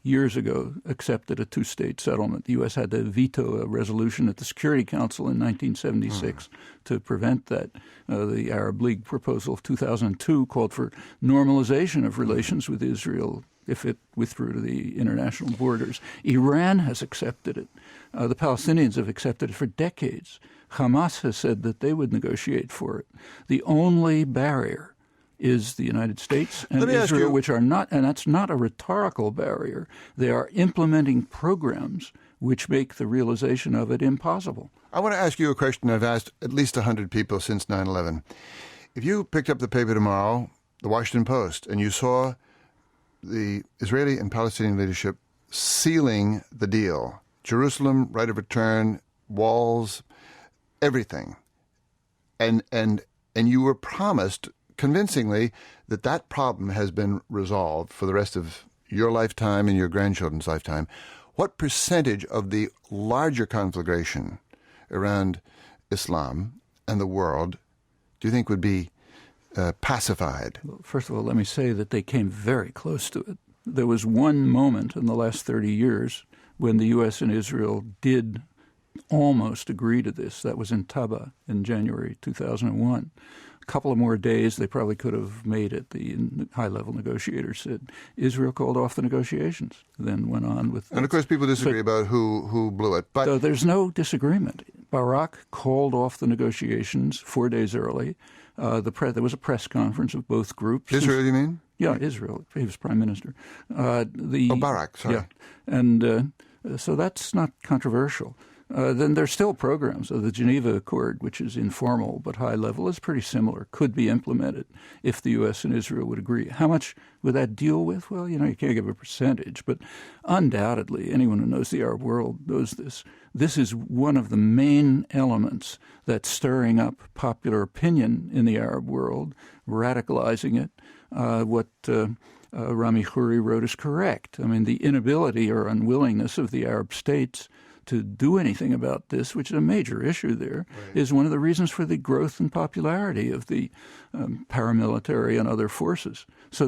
Speaker 3: years ago accepted a two-state settlement. The U.S. had to veto a resolution at the Security Council in 1976 to prevent that. The Arab League proposal of 2002 called for normalization of relations with Israel if it withdrew to the international borders. Iran has accepted it. The Palestinians have accepted it for decades. Hamas has said that they would negotiate for it. The only barrier is the United States and Israel, which are not, and that's not a rhetorical barrier. They are implementing programs which make the realization of it impossible.
Speaker 1: I want to ask you a question I've asked at least 100 people since 9/11. If you picked up the paper tomorrow, the Washington Post, and you saw the Israeli and Palestinian leadership sealing the deal, Jerusalem, right of return, walls, everything, and you were promised convincingly that problem has been resolved for the rest of your lifetime and your grandchildren's lifetime, what percentage of the larger conflagration around Islam and the world do you think would be pacified?
Speaker 3: Well, first of all, let me say that they came very close to it. There was one moment in the last 30 years when the U.S. and Israel did almost agree to this. That was in Taba in January 2001. A couple of more days, they probably could have made it, the high-level negotiators said. Israel called off the negotiations, then went on with...
Speaker 1: And, of course, people disagree about who blew it. But
Speaker 3: so there's no disagreement. Barak called off the negotiations 4 days early. There was a press conference of both groups.
Speaker 1: Israel, you mean?
Speaker 3: Yeah, Israel. He was prime minister.
Speaker 1: Barak, sorry.
Speaker 3: Yeah. And so that's not controversial. then there's still programs. So the Geneva Accord, which is informal but high level, is pretty similar, could be implemented if the U.S. and Israel would agree. How much would that deal with? Well, you can't give a percentage, but undoubtedly anyone who knows the Arab world knows this. This is one of the main elements that's stirring up popular opinion in the Arab world, radicalizing it. What Rami Khouri wrote is correct. I mean, the inability or unwillingness of the Arab states to do anything about this, which is a major issue there, is one of the reasons for the growth and popularity of the paramilitary and other forces. So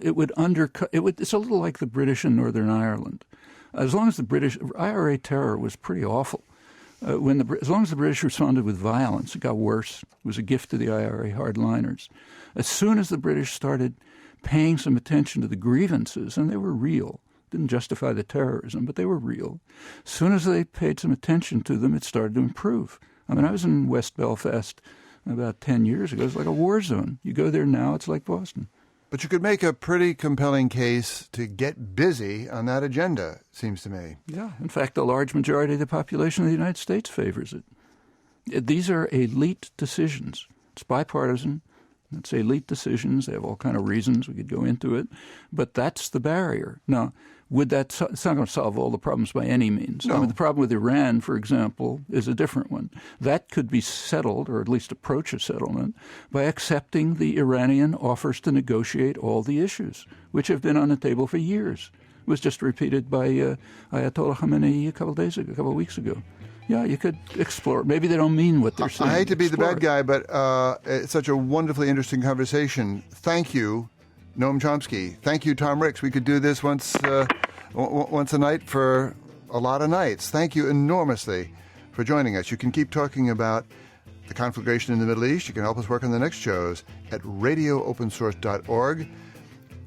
Speaker 3: it would undercut. It's a little like the British in Northern Ireland. As long as the British IRA terror was pretty awful. As long as the British responded with violence, it got worse. It was a gift to the IRA hardliners. As soon as the British started paying some attention to the grievances, and they were real, didn't justify the terrorism, but they were real. As soon as they paid some attention to them, it started to improve. I mean, I was in West Belfast about 10 years ago. It's like a war zone. You go there now, it's like Boston.
Speaker 1: But you could make a pretty compelling case to get busy on that agenda, seems to me.
Speaker 3: Yeah. In fact, the large majority of the population of the United States favors it. These are elite decisions. It's bipartisan. It's elite decisions. They have all kind of reasons. We could go into it. But that's the barrier. Now, it's not going to solve all the problems by any means.
Speaker 1: No.
Speaker 3: I mean, the problem with Iran, for example, is a different one. That could be settled, or at least approach a settlement, by accepting the Iranian offers to negotiate all the issues, which have been on the table for years. It was just repeated by Ayatollah Khamenei a couple of weeks ago. Yeah, you could explore. Maybe they don't mean what they're saying.
Speaker 1: I hate to be the bad guy, but it's such a wonderfully interesting conversation. Thank you, Noam Chomsky. Thank you, Tom Ricks. We could do this once a night for a lot of nights. Thank you enormously for joining us. You can keep talking about the conflagration in the Middle East. You can help us work on the next shows at radioopensource.org.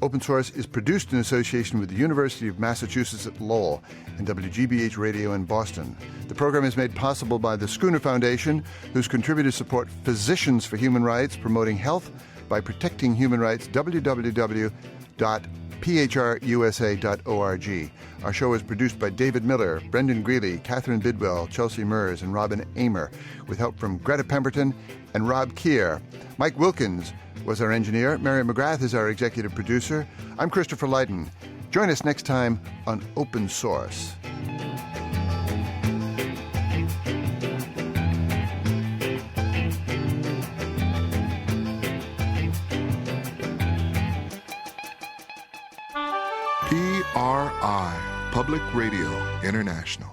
Speaker 1: Open Source is produced in association with the University of Massachusetts at Lowell and WGBH Radio in Boston. The program is made possible by the Schooner Foundation, whose contributors support Physicians for Human Rights, promoting health by protecting human rights, www.phrusa.org. Our show is produced by David Miller, Brendan Greeley, Catherine Bidwell, Chelsea Mers, and Robin Amer, with help from Greta Pemberton and Rob Keir. Mike Wilkins was our engineer. Mary McGrath is our executive producer. I'm Christopher Lydon. Join us next time on Open Source.
Speaker 6: PRI, Public Radio International.